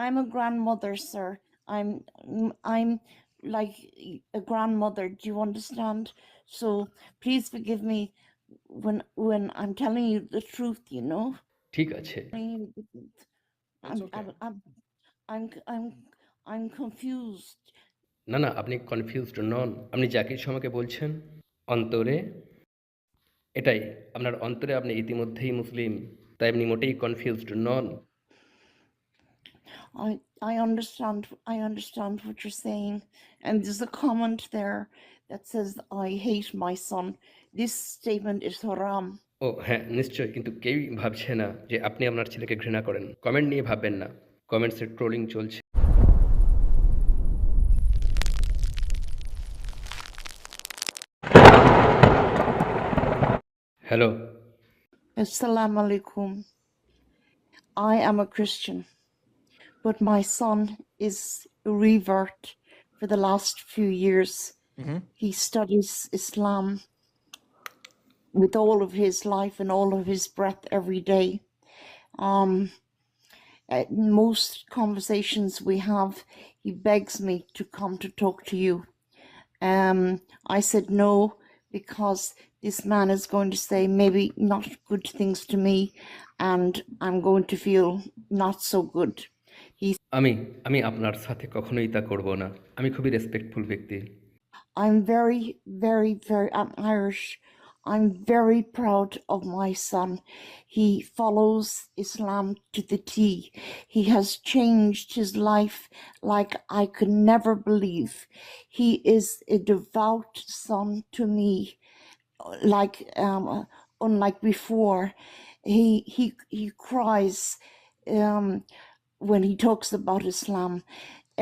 I'm a grandmother, sir. I'm like a grandmother. Do you understand? So please forgive me when I'm telling you the truth. You know. ঠিক আছে। Telling you the truth. It's I'm okay. I'm I'm I'm I'm I'm confused. না, না, আপনি confused নন। আপনি যা কিছু আমাকে বলছেন, অন্তরে এটাই, আপনার অন্তরে আপনি ইতিমধ্যেই মুসলিম। তাই আপনি মোটেই confused non. I understand what you're saying, and there's a comment there that says I hate my son. This statement is haram. ও হ্যাঁ, নিশ্চয়ই। কিন্তু কেউই ভাবছে না যে আপনি আপনার ছেলেকে ঘৃণা করেন। কমেন্ট নিয়ে ভাববেন না। কমেন্টসে ট্রোলিং চলছে। Hello. Assalamu alaikum. I am a Christian, but my son is a revert for the last few years. He studies Islam with all of his life and all of his breath every day. At most conversations we have, he begs me to come to talk to you. I said no, because this man is going to say maybe not good things to me, and I'm going to feel not so good. আমি আমি আপনার সাথে কখনোই তা করব না। আমি খুবই রেসপেক্টফুল ব্যক্তি। I'm I'm Irish. I'm very proud of my son. He follows Islam to the T. He has changed his life like I could never believe. He is a devout son to me, like unlike before. He cries when he talks about Islam.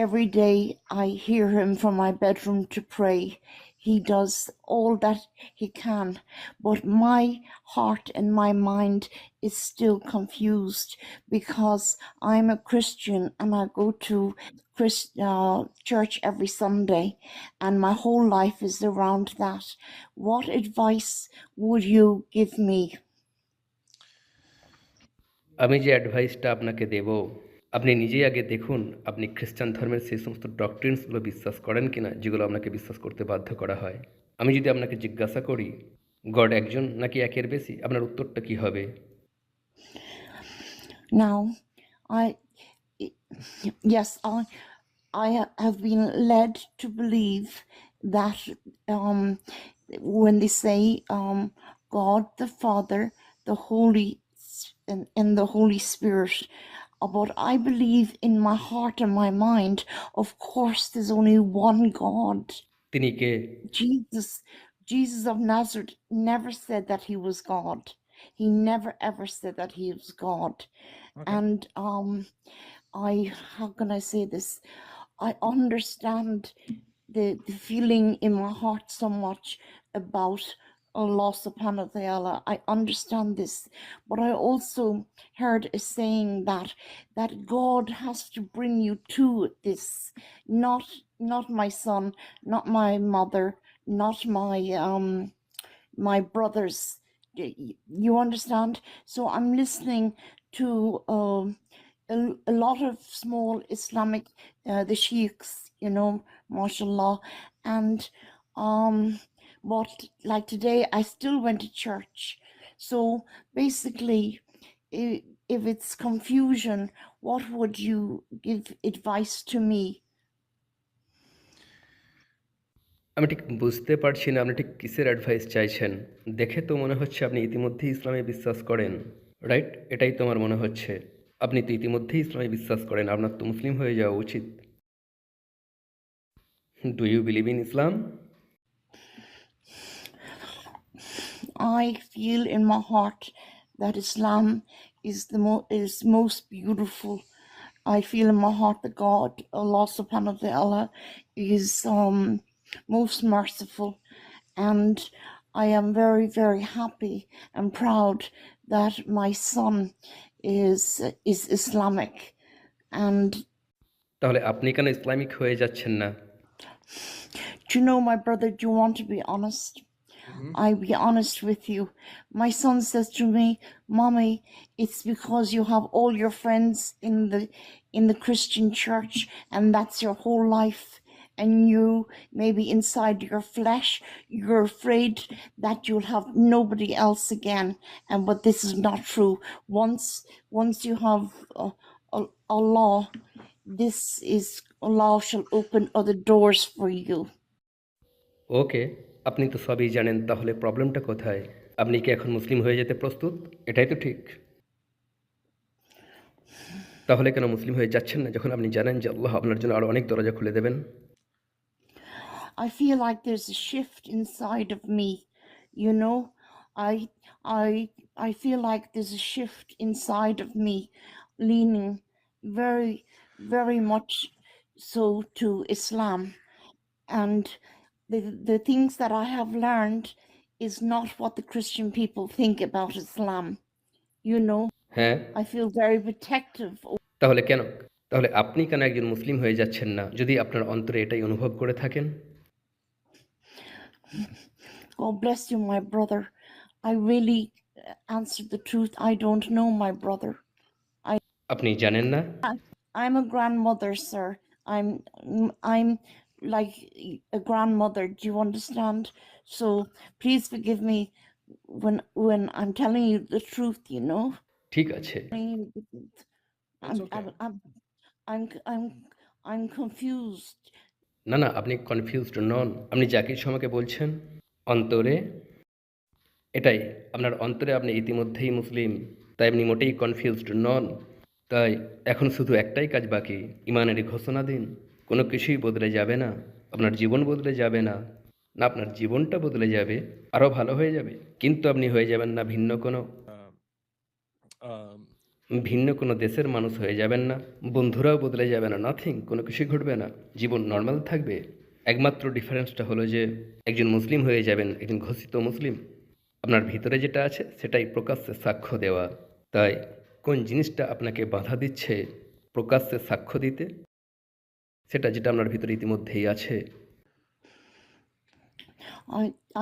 Every day I hear him from my bedroom to pray. He does all that he can, but my heart and my mind is still confused because I'm a Christian and I go to church every Sunday, and my whole life is around that. What advice would you give me? আমি যে অ্যাডভাইসটা আপনাকে দেব, আপনি নিজেই আগে দেখুন আপনি খ্রিস্টান ধর্মের সেই সমস্ত ডক্ট্রিনসগুলো বিশ্বাস করেন কিনা যেগুলো আপনাকে বিশ্বাস করতে বাধ্য করা হয়। আমি যদি আপনাকে জিজ্ঞাসা করি গড একজন নাকি একের বেশি, আপনার উত্তরটা কি হবে? Now, yes, I have been led to believe that when they say God the Father, the Holy and the Holy Spirit, but I believe in my heart and my mind, of course, there's only one God. তিনি কে? Jesus of Nazareth never said that he was God. He never ever said that he was God. Okay. And how can I say this? I understand the feeling in my heart so much about Allah subhanahu wa ta'ala. I understand this, but I also heard a saying that God has to bring you to this, not my son, not my mother, not my brothers. You understand? So I'm listening to a lot of small Islamic, the sheikhs, mashallah. And but like today, I still went to church. So basically, if it's confusion, what would you give advice to me? আমি ঠিক বুঝতে পারছি না আপনি ঠিক কিসের advice চাইছেন। দেখে তো মনে হচ্ছে আপনি ইতিমধ্যেই ইসলামে বিশ্বাস করেন, রাইট? এটাই তো আমার মনে হচ্ছে। আপনি তো ইতিমধ্যেই ইসলামে বিশ্বাস করেন, আপনার তো মুসলিম হয়ে যাওয়া উচিত। Do you believe in Islam? I feel in my heart that Islam is is most beautiful. I feel in my heart that God, Allah subhanahu wa ta'ala, is most merciful, and I am very, very happy and proud that my son is Islamic. And তাহলে আপনি কেন Islamic হয়ে যাচ্ছেন না? do you know, my brother, do you want to be honest? I'll be honest with you. My son says to me, "Mommy, it's because you have all your friends in the Christian church, and that's your whole life. And you, maybe inside your flesh, you're afraid that you'll have nobody else again. And but this is not true. Once you have Allah, Allah shall open other doors for you." ওকে, আপনি তো সবই জানেন, তাহলে প্রবলেমটা কোথায়? আপনি কি এখন মুসলিম হয়ে যেতে প্রস্তুত? এটাই তো ঠিক। তাহলে কেন মুসলিম হয়ে যাচ্ছেন না যখন আপনি জানেন যে আল্লাহ আপনার জন্য আরো অনেক দরজা খুলে দেবেন? I feel like there's a shift inside of me, you know. I I feel like there's a shift inside of me, leaning very, very much so to Islam. And the things that I have learned is not what the Christian people think about Islam, you know. হ্যাঁ, I feel very protective. তাহলে কেন? তাহলে আপনি কেন একজন মুসলিম হয়ে যাচ্ছেন না যদি আপনার অন্তরে এটাই অনুভব করে থাকেন? God bless you, my brother. I really answered the truth. I don't know, my brother. আপনি জানেন না? I'm a grandmother, sir. I'm like a grandmother. Do you understand? So please forgive me when I'm telling you the truth. You know. ঠিক আছে। I'm I'm I'm I'm I'm, I'm confused. না, না, আপনি confused নন। আপনি যা কিছু আমাকে বলছেন, অন্তরে এটাই, আপনার অন্তরে আপনি ইতিমধ্যেই মুসলিম, তাই আপনি মোটেই কনফিউজড নন। তাই এখন শুধু একটাই কাজ বাকি, ঈমানের ঘোষণা দিন। কোনো কিছুই বদলে যাবে না, আপনার জীবন বদলে যাবে না, না আপনার জীবনটা বদলে যাবে, আরও ভালো হয়ে যাবে। কিন্তু আপনি হয়ে যাবেন না ভিন্ন কোনো দেশের মানুষ হয়ে যাবেন না, বন্ধুরাও বদলে যাবে না, নাথিং, কোনো কিছুই ঘটবে না, জীবন নর্মাল থাকবে। একমাত্র ডিফারেন্সটা হলো যে একজন মুসলিম হয়ে যাবেন, একজন ঘোষিত মুসলিম। আপনার ভিতরে যেটা আছে সেটাই প্রকাশ্যে সাক্ষ্য দেওয়া। তাই কোন জিনিসটা আপনাকে বাধা দিচ্ছে প্রকাশ্যে সাক্ষ্য দিতে? সেটা যেটা আপনার ভিতরে ইতিমধ্যেই আছে।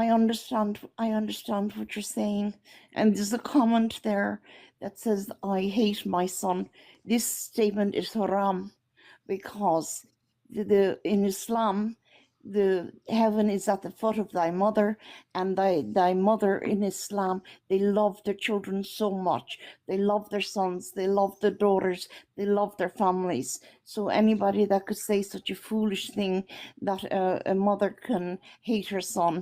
I understand what you're saying, and there's a comment there that says, "I hate my son." This statement is haram because in Islam, the heaven is at the foot of thy mother, and thy mother in Islam, they love their children so much. They love their sons, they love their daughters, they love their families. So anybody that could say such a foolish thing that a mother can hate her son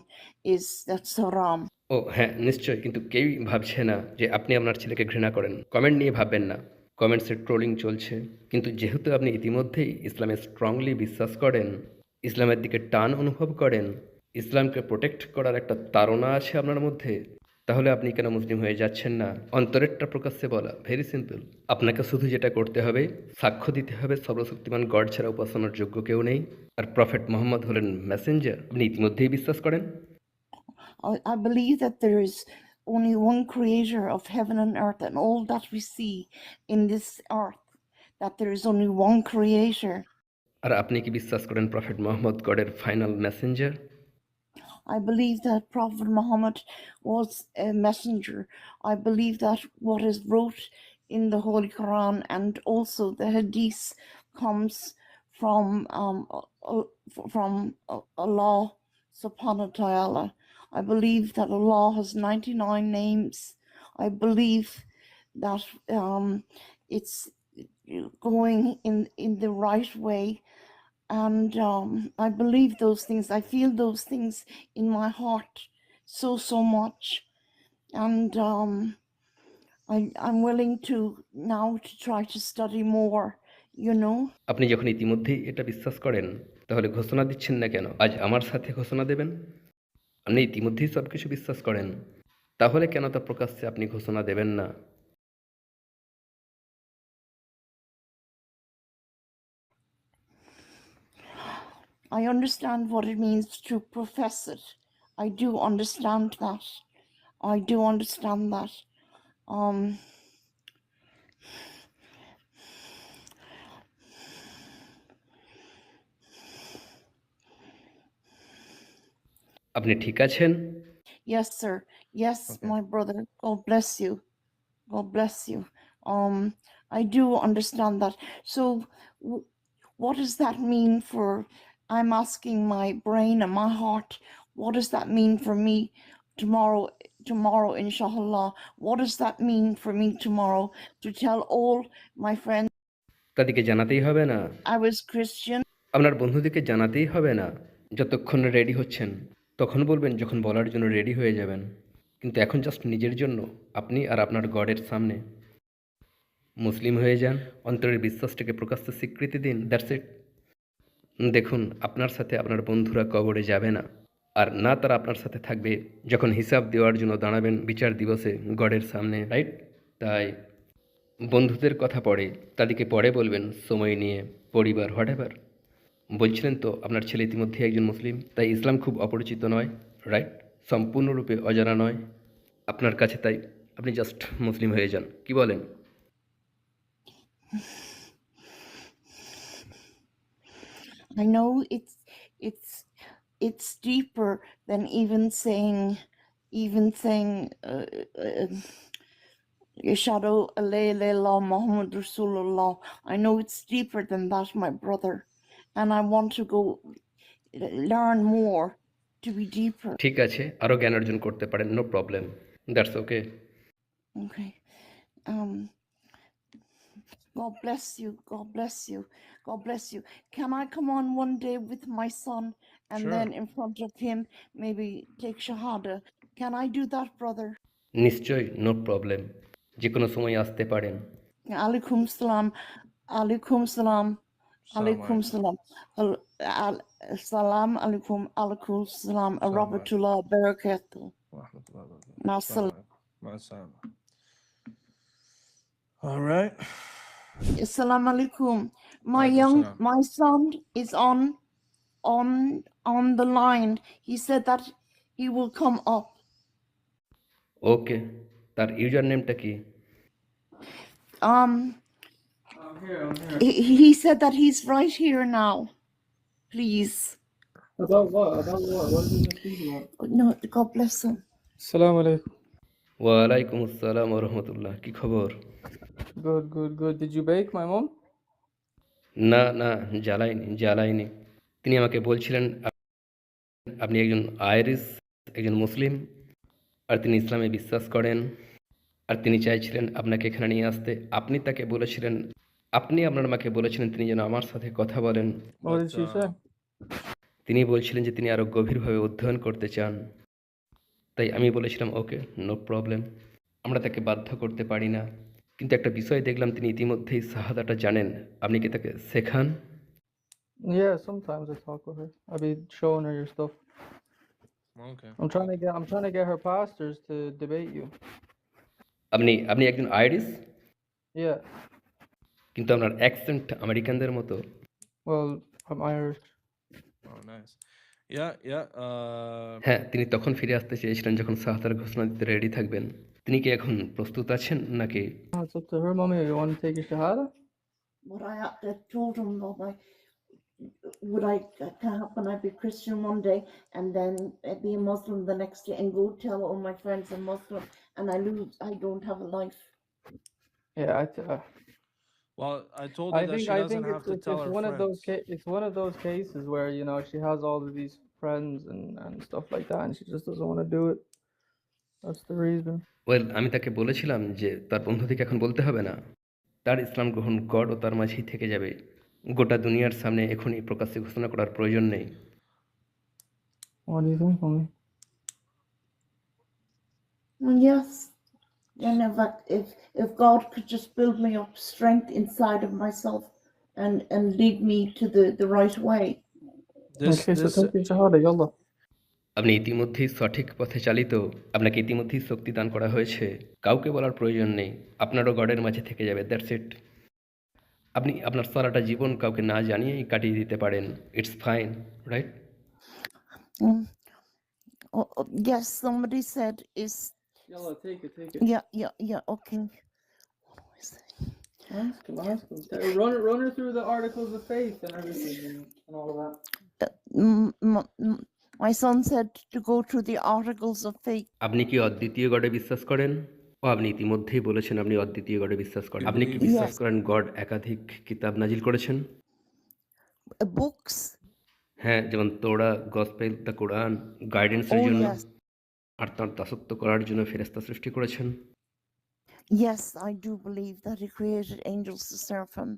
that's haram. ও হ্যাঁ, নিশ্চয়ই, কিন্তু কেউই ভাবছে না যে আপনি আপনার ছেলেকে ঘৃণা করেন। কমেন্ট নিয়ে ভাববেন না, কমেন্টসে ট্রোলিং চলছে। কিন্তু যেহেতু আপনি ইতিমধ্যেই ইসলামে স্ট্রংলি বিশ্বাস করেন, ইসলামের দিকে টান অনুভব করেন, ইসলামকে প্রোটেক্ট করার একটা তাড়না আছে আপনার মধ্যে, তাহলে আপনি কেন মুসলিম হয়ে যাচ্ছেন না? অন্তরেরটা প্রকাশ্যে বলা, ভেরি সিম্পল। আপনাকে শুধু যেটা করতে হবে, সাক্ষ্য দিতে হবে সর্বশক্তিমান গড ছাড়া উপাসনার যোগ্য কেউ নেই, আর প্রফেট মোহাম্মদ হলেন মেসেঞ্জার। আপনি ইতিমধ্যেই বিশ্বাস করেন? I believe that there is only one creator of heaven and earth and all that we see in this earth, that there is only one creator. আর আপনি কি বিশ্বাস করেন প্রফেট মোহাম্মদ গডের final messenger? I believe that Prophet Muhammad was a messenger. I believe that what is wrote in the Holy Quran and also the Hadith comes from Allah subhanahu wa ta'ala. I believe that Allah has 99 names. I believe that it's going in the right way, and I believe those things. I feel those things in my heart so much, and I'm willing to now to try to study more, you know. আপনি যখন ইতিমধ্যেই এটা বিশ্বাস করেন, তাহলে ঘোষণা দিচ্ছেন না কেন? আজ আমার সাথে ঘোষণা দেবেন। আপনি ইতিমধ্যেই সব কিছু বিশ্বাস করেন, তাহলে কেন তা প্রকাশ্যে আপনি ঘোষণা দেবেন না? I understand what it means to profess it. I do understand that. I do understand that. আপনি ঠিক আছেন? Yes, sir. Yes, Okay. my brother. God bless you. God bless you. I do understand that. So, w- what does that mean for? I'm asking my brain and my heart. What does that mean for me tomorrow? Tomorrow, inshallah. What does that mean for me tomorrow to tell all my friends তাদেরকে জানাতেই হবে না, I was Christian? আপনার বন্ধুদেরকে জানাতেই হবে না। যতক্ষণ না রেডি হচ্ছেন তখন বলবেন, যখন বলার জন্য রেডি হয়ে যাবেন। কিন্তু এখন জাস্ট নিজের জন্য, আপনি আর আপনার গডের সামনে মুসলিম হয়ে যান, অন্তরের বিশ্বাসটাকে প্রকাশ্য স্বীকৃতি দিন, দ্যাটস ইট। দেখুন, আপনার সাথে আপনার বন্ধুরা কবরে যাবে না, আর না তারা আপনার সাথে থাকবে যখন হিসাব দেওয়ার জন্য দাঁড়াবেন বিচার দিবসে গডের সামনে, রাইট? তাই বন্ধুদের কথা পড়ে তাদেরকে পরে বলবেন, সময় নিয়ে, পরিবার, হোয়াটএভার। বলছিলেন তো আপনার ছেলে ইতিমধ্যে একজন মুসলিম, তাই ইসলাম খুব অপরিচিত নয়, রাইট? সম্পূর্ণরূপে অজানা নয় আপনার কাছে, তাই আপনি জাস্ট মুসলিম হয়ে যান। কি বলেন? I know it's deeper than even saying Yashadu alayhi Muhammad Rasulullah. I know it's deeper than that, my brother, and I want to go learn more to be deeper. ঠিক আছে, আরও জ্ঞান অর্জন করতে পারেন, no problem, that's okay. Okay. God bless you. God bless you. God bless you. Can I come on one day with my son and Sure. then in front of him maybe take Shahada? Can I do that, brother? নিশ্চয়ই, no problem, যে কোনো সময় আসতে পারেন। Alaikum salam. Alaikum salam. Alaikum salam. Salam alaikum. Alaikum salam. Rahmatullah barakatuh. Nasal. All right. Assalamu alaikum. Alaikum salam. My son is on the line. He said that he will come up. ওকে, তার user নেমটা কি? I'm here. He said that he's right here now. Please. About what? About what? What did you speak about? No, God bless him. Assalamu alaikum. ওয়ালাইকুম আসসালাম রহমতুল্লাহ, কি খবর? Good. Did you bake my mom? না না, জ্বালাইনি। তিনি আমাকে বলছিলেন আপনি একজন আইরিশ, একজন মুসলিম, আর তিনি ইসলামে বিশ্বাস করেন, আর তিনি চাইছিলেন আপনাকে এখানে নিয়ে আসতে। আপনি তাকে বলেছিলেন, আপনি আপনার মাকে বলেছিলেন তিনি যেন আমার সাথে কথা বলেন। What did she say? তিনি বলছিলেন যে তিনি আরও গভীরভাবে অধ্যয়ন করতে চান। তাই আমি বলেছিলাম ওকে, নো প্রবলেম, আমরা তাকে বাধ্য করতে পারি না। কিন্তু একটা বিষয় দেখলাম, তিনি ইতিমধ্যেই শাহাদাটা জানেন। আপনি কি তাকে শেখান? Yeah, sometimes I talk with her. I'll be showing her your stuff. Okay. I'm trying to get her pastors to debate you. আপনি একজন আইরিশ, Yeah. কিন্তু আপনার অ্যাকসেন্ট আমেরিকানদের মতো। Well, I'm Irish. Oh, nice. Yeah. হ্যাঁ, তিনি তখন ফিরে আসতে চেয়েছিলেন যখন শাহাদার ঘোষণা দিতে রেডি থাকবেন। তিনি কি এখন প্রস্তুত আছেন নাকি? Oh, it's up to her, mommy. You want to take your shahada? What I told him can I be Christian one day and then be a Muslim the next day and go tell all my friends I'm Muslim and I don't have a life. Yeah, Well, I told her that she I doesn't think have to tell her one friends. of those it's one of those cases where she has all of these friends and stuff like that, and she just doesn't want to do it. That's the reason. Well, আমি তাকে বলেছিলাম যে তার বন্ধুদেরকে এখন বলতে হবে না, তার ইসলাম গ্রহণ গড ও তার মাঝেই থেকে যাবে। গোটা দুনিয়ার সামনে এখনই প্রকাশ্যে ঘোষণা করার প্রয়োজন নেই। What do you think, mommy? Yes. And if God could just build me up strength inside of myself and lead me to the right way. Okay, so take your shahada, yallah. আপনি ইতিমধ্যেই সঠিক পথে চালিত, আপনাকে ইতিমধ্যেই শক্তি দান করা হয়েছে, কাউকে বলার প্রয়োজন নেই, আপনারও গডের মাঝে থেকে যাবে, দ্যাটস ইট। আপনি আপনার সারাটা জীবন কাউকে না জানিয়েই কাটিয়ে দিতে পারেন, it's fine, right? Yes, somebody said is Yallah, take it. yeah, okay. What do I say? Ask him. Run her through the articles of faith and everything and all of that. My son said to go through the articles of faith. আপনি কি অদ্বিতীয় গডে বিশ্বাস করেন? ও আপনি ইতিমধ্যেই বলেছেন আপনি অদ্বিতীয় গডে বিশ্বাস করেন। আপনি কি বিশ্বাস Yes. করেন গড একাধিক কিতাব নাজিল করেছেন? Books. হ্যাঁ, যেমন তোরা, গসপেল, দ্য কোরআন, গাইডেন্সের Oh জন্য yes. আর তার দাসত্ব করার জন্য ফেরেশতা সৃষ্টি করেছেন। Yes, I do believe that he created angels to serve him.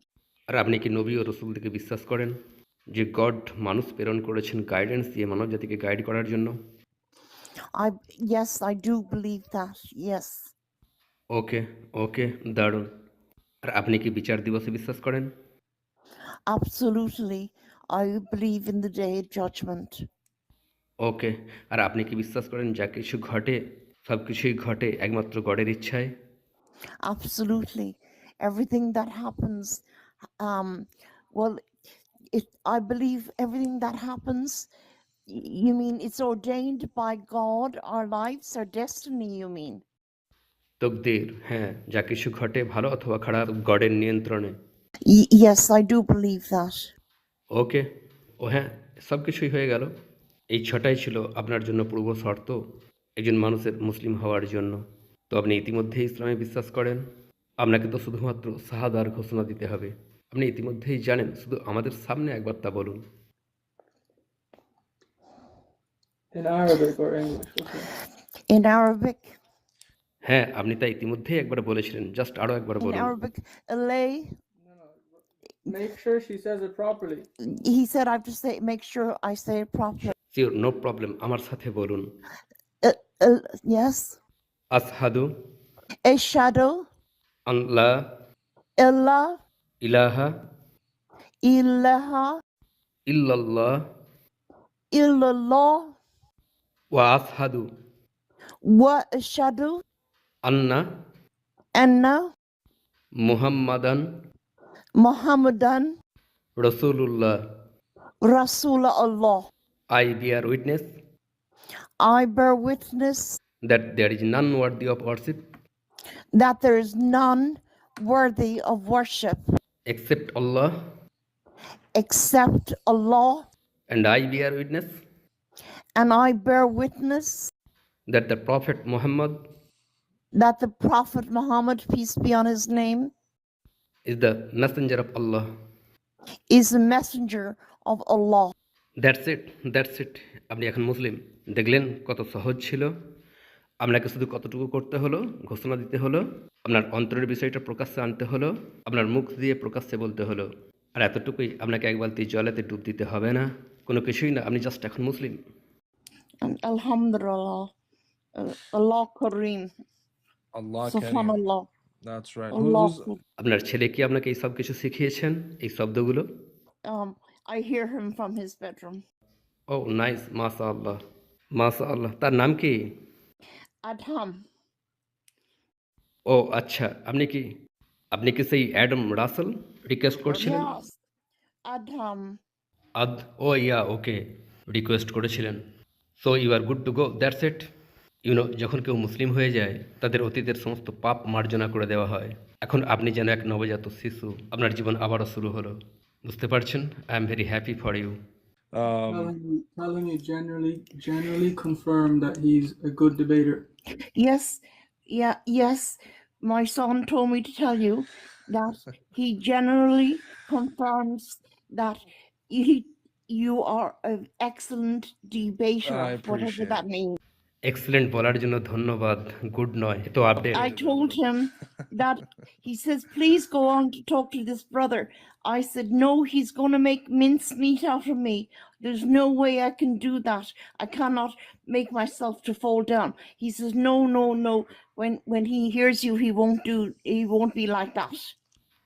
আর আপনি কি নবী ও রসুলদেরকে বিশ্বাস করেন যে গড মানুষ প্রেরণ করেছেন গাইডেন্স দিয়ে মানব জাতিকে গাইড করার জন্য? Yes, I do believe that. Yes. ওকে, ওকে, দারুণ। আর আপনি কি বিচার দিবসে বিশ্বাস করেন? Absolutely. I believe in the day of judgment. ওকে। আর আপনি কি বিশ্বাস করেন যা কিছু ঘটে সব কিছুই ঘটে একমাত্র গডের ইচ্ছায়? Absolutely. Everything that happens, um, well, I believe everything that happens, you mean it's ordained by God, our lives, our destiny, you mean? তকদির, হ্যাঁ, যা কিছু ঘটে ভালো অথবা খারাপ গডের নিয়ন্ত্রণে। Yes, I do believe that. ওকে, ও হ্যাঁ, সব কিছুই হয়ে গেল। এই ছটাই ছিল আপনার জন্য পূর্ব শর্ত একজন মানুষের মুসলিম হওয়ার জন্য। তো আপনি ইতিমধ্যেই ইসলামে বিশ্বাস করেন। আপনাকে তো শুধুমাত্র শাহাদার ঘোষণা দিতে হবে। আপনি ইতিমধ্যেই জানেন, শুধু আমাদের সামনে একবার তা বলুন। In Arabic or English? Okay. In Arabic, হ্যাঁ, আপনি তা ইতিমধ্যেই একবার বলেছিলেন, জাস্ট আরও একবার in বলুন। Arabic, Alay, Make sure she says it properly. he said I have to say, make sure I say it properly. Sure, no problem, আমার সাথে বলুন। Yes. আসহাদু Ashhadu আল্লাহ illa ইলাহা ilaha ইল্লাল্লাহ illallah ওয়া আসহাদু wa ashhadu আন্না anna মুহাম্মাদান Muhammadan Rasulullah. Rasulullah. I bear witness I bear witness that there is none worthy of worship that there is none worthy of worship except Allah, except Allah, and I bear witness and I bear witness that the Prophet Muhammad that the Prophet Muhammad, peace be on his name, is the messenger of Allah. is the messenger of Allah. That's it, that's it. আপনি এখন মুসলিম। দেখলেন কত সহজ ছিল। আপনাকে শুধু কতটুকু করতে হলো, ঘোষণা দিতে হলো, আপনার অন্তরের বিষয়টা প্রকাশ্যে আনতে হলো, আপনার মুখ দিয়ে প্রকাশ্যে বলতে হলো। আর এতটুকুই, আপনাকে এক বালতি জলেতে ডুব দিতে হবে না, কোনো কিছুই না, আপনি জাস্ট এখন মুসলিম। And Alhamdulillah, Allah Kareem, Allah Kareem. Subhanallah, That's right. Allah. আপনার ছেলে কি আপনাকে এই সব কিছু শিখিয়েছেন, এই শব্দগুলো? I hear him from his bedroom. Oh nice, মাশা আল্লাহ, মাশা আল্লাহ। তার নাম কি? Adham. ও আচ্ছা, আপনি কি সেই অ্যাডাম রাসেল রিকোয়েস্ট করছিলেন? Yes, Adham. Oh yeah, okay, request করেছিলেন। So you are good to go, that's it. You, know কেউ মুসলিম হয়ে যায় তাদের অতীতের সমস্ত পাপ মার্জনা করে দেওয়া হয়। এখন আপনি যেন এক নবজাত শিশু, আপনার জীবন আবারও শুরু হলো। বুঝতে পারছেন? I am very happy for you. Telling you generally confirm that he's a good debater. Yes, yes. My son told me to tell you that he generally confirms that you are an excellent debater, I whatever appreciate that means. Excellent বলার জন্য ধন্যবাদ, good নয়, এ তো update. I told him that he says, please go on to talk to this brother. I said, no, he's going to make mincemeat out of me. There's no way I can do that. I cannot make myself to fall down. He says, no. When he hears you, he won't be like that.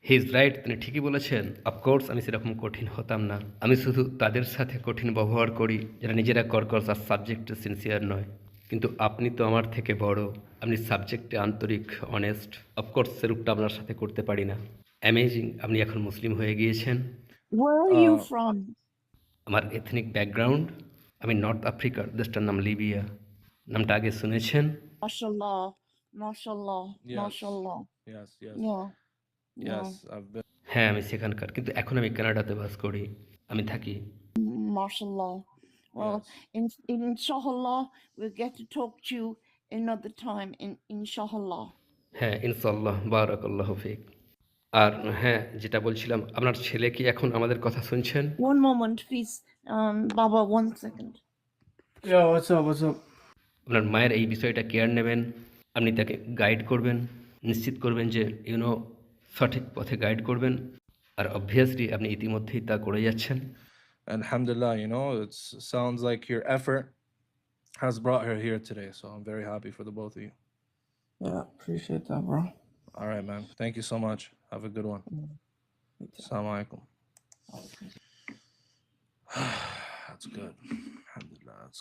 He is right, তিনি ঠিকই বলেছেন। Of course আমি সেরকম কঠিন হতাম না। আমি শুধু তাদের সাথে কঠিন ব্যবহার করি যারা নিজেরা কর্কশ আর সাবজেক্টে সিনসিয়ার নয়। কিন্তু আপনি তো আমার থেকে বড়, আপনি সাবজেক্টে আন্তরিক, অনেস্ট। অফকোর্স সেরূপটা আপনার সাথে করতে পারি না। অ্যামেজিং, আপনি এখন মুসলিম হয়ে গিয়েছেন। Where are you from? আমার এথনিক ব্যাকগ্রাউন্ড, আমি নর্থ আফ্রিকার, দেশটার নাম লিবিয়া। নামটা আগে শুনেছেন? Mashallah, mashallah, Yes. mashallah. Yes. Yeah. Yes. I've been. হ্যাঁ, আমি সেখানকার, কিন্তু এখন আমি কানাডাতে বাস করি। আমি থাকি। Mashallah. Well, Yes. inshallah, we'll get to talk to you another time. Inshallah. হ্যাঁ, ইনশাআল্লাহ, বারাকাল্লাহ ফিক। আর হ্যাঁ, যেটা বলছিলাম, আপনার ছেলে কি এখন আমাদের কথা শুনছেন? One moment, please. Baba, 1 second. Yo, what's up? What's up? আপনার মায়ের এই বিষয়টা কেয়ার নেবেন, আপনি তাকে গাইড করবেন, নিশ্চিত করবেন যে সঠিক পথে গাইড করবেন। আর অবভিয়াসলি আপনি ইতিমধ্যেই তা করে যাচ্ছেন। Alhamdulillah, it sounds like your effort has brought her here today. So I'm very happy for the both of you. Yeah, appreciate that, bro. All right, man. Thank you so much. Have a good one. Assalamu alaikum. That's good. Alhamdulillah. That's good.